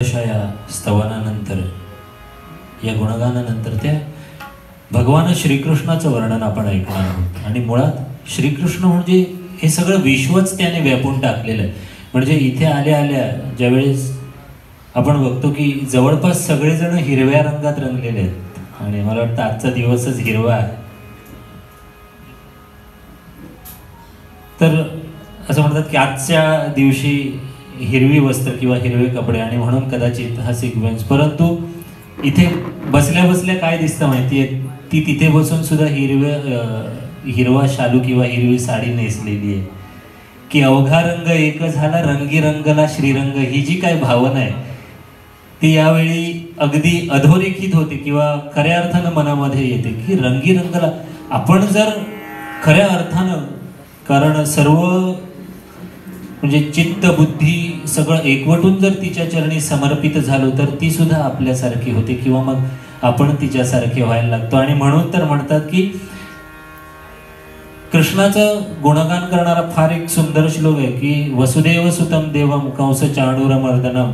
या स्तवनानंतर या गुणगानानंतर त्या भगवान श्रीकृष्णाचं वर्णन आपण ऐकणार आहोत। आणि मुळात श्रीकृष्ण म्हणजे हे सगळं विश्वच त्याने व्यापून टाकलेलं आहे। म्हणजे इथे आल्या आल्या ज्यावेळेस आपण बघतो की जवळपास सगळेजण हिरव्या रंगात रंगलेले आहेत आणि मला वाटतं आजचा दिवसच हिरवा आहे। तर असं म्हणतात की आजच्या दिवशी हिरवी वस्त्र किंवा हिरवे कपडे आणि म्हणून कदाचित हा सिक्वेन्स। परंतु इथे बसल्या बसल्या काय दिसतं माहितीये, ती तिथे बसून सुद्धा हिरवा शालू किंवा हिरवी साडी नेसलेली आहे की अवघा रंग एक झाला रंगी रंगला श्रीरंग। ही जी काय भावना आहे ती यावेळी अगदी अधोरेखित होते किंवा खऱ्या अर्थानं मनामध्ये येते की रंगी रंगला आपण जर खऱ्या अर्थानं, कारण सर्व म्हणजे चित्त बुद्धी सगळं एकवटून जर तिच्या चरणी समर्पित झालो तर ती सुद्धा आपल्यासारखी होते किंवा मग आपण तिच्यासारखे व्हायला लागतो। आणि म्हणून तर म्हणतात की कृष्णाचं गुणगान करणारा फार एक सुंदर श्लोक आहे की वसुदेव सुतम देवम कंस चाणूरमर्दनम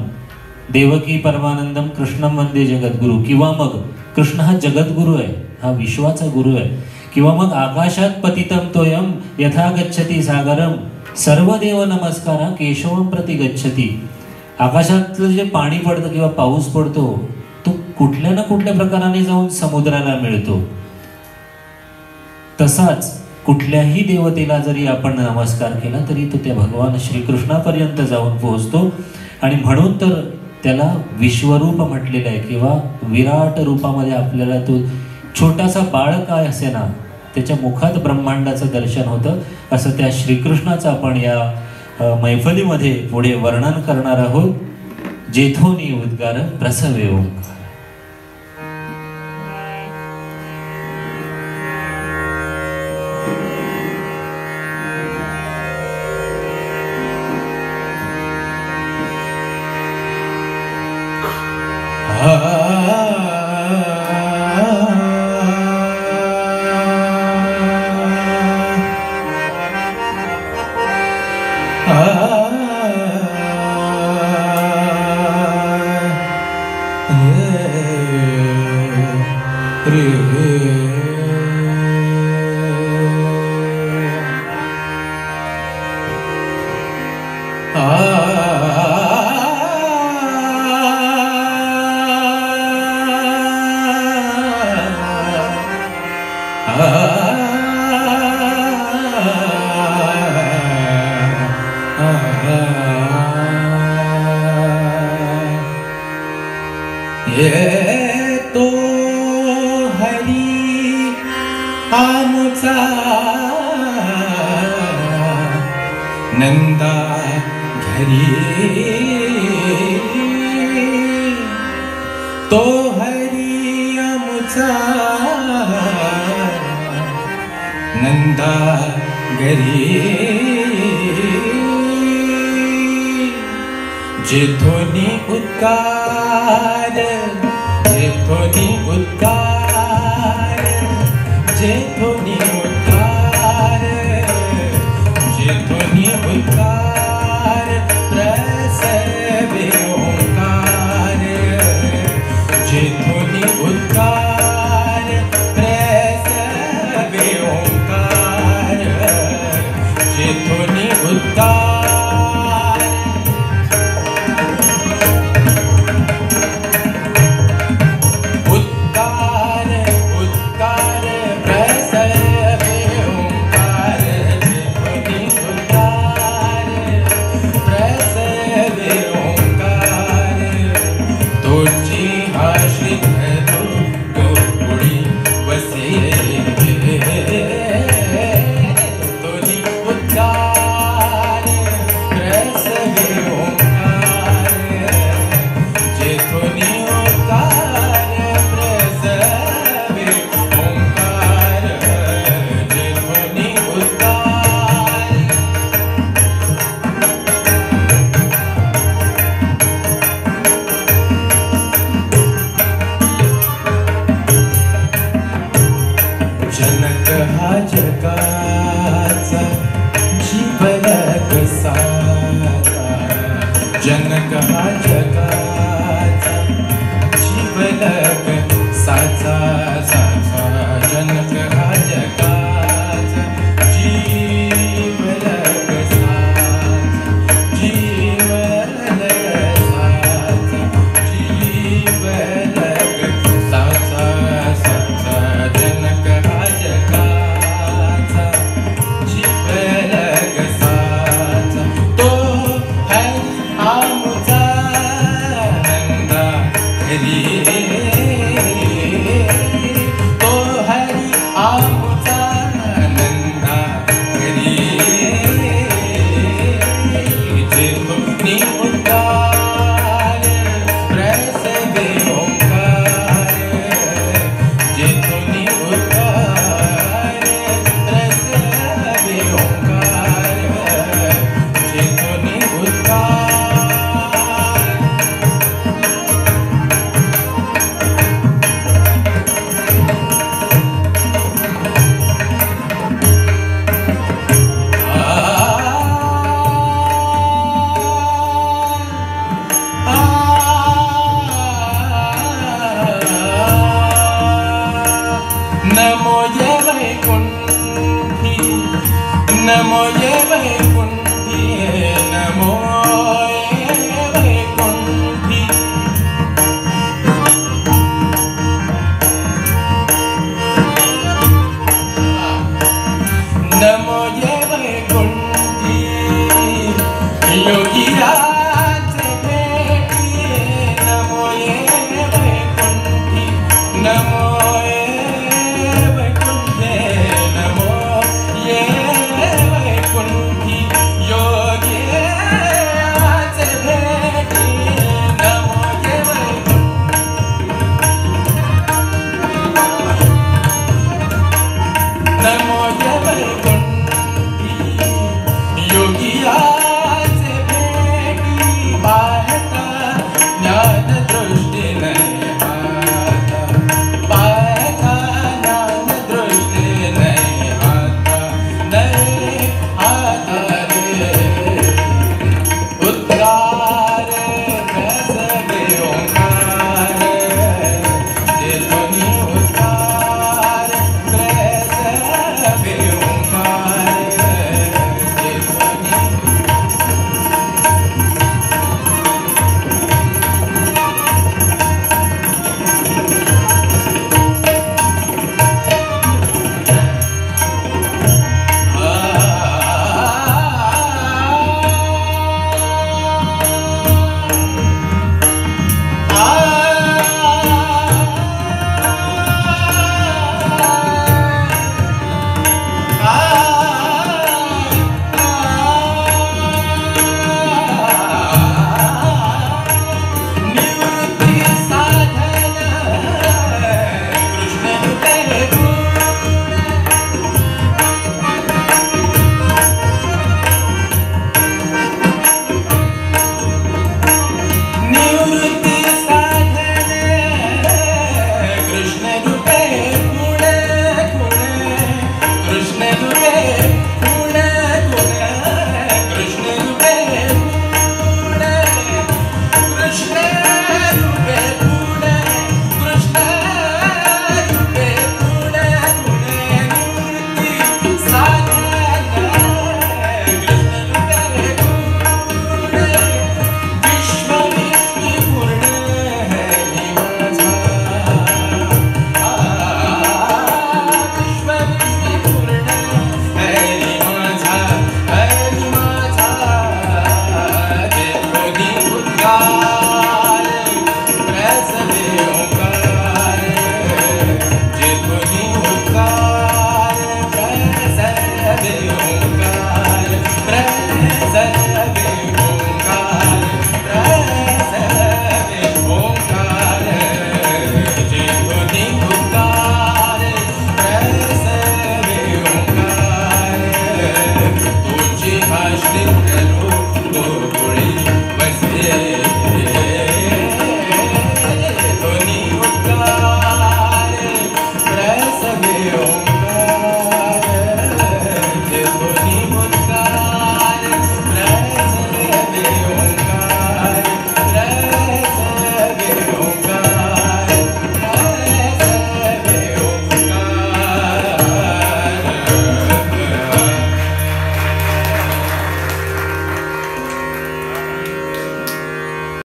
देवकी परमानंदम कृष्णम वंदे जगद्गुरु। किंवा मग कृष्ण हा जगद्गुरु आहे, हा विश्वाचा गुरु आहे। किंवा मग आकाशात पतितम तोयम यथा गच्छति सागरम सर्वदेव नमस्कारा केशवम प्रति गच्छति। आकाशातलं जे पाणी पडतं किंवा पाऊस पडतो तो कुठल्या ना कुठल्या प्रकाराने जाऊन समुद्राला मिळतो, तसाच कुठल्याही देवतेला जरी आपण नमस्कार केला तरी तो त्या भगवान श्रीकृष्णापर्यंत जाऊन पोहोचतो। आणि म्हणून तर त्याला विश्वरूप म्हटलेलं आहे किंवा विराट रूपामध्ये आपल्याला तो छोटासा बाळ काय असे ना त्याच्या मुखात ब्रह्मांडाचं दर्शन होतं। असं त्या श्रीकृष्णाचं आपण या मैफलीमध्ये पुढे वर्णन करणार आहोत। जेथोनी उद्गार प्रसवे ओंकार। ये तो हरी आमुचा नंदा घरी, तो हरी आमुचा नंदा घरी। जेथोनी उद्गार, जेथोनी उद्गार, जेथोनी उद्गार, जेथोनी उद्गार प्रसवे ओंकार। जेथोनी उद्गार प्रसवे ओंकार। जेथोनी उद्गार जनक हा जगाचा जीवन कसा जनक हा जगाचा नमो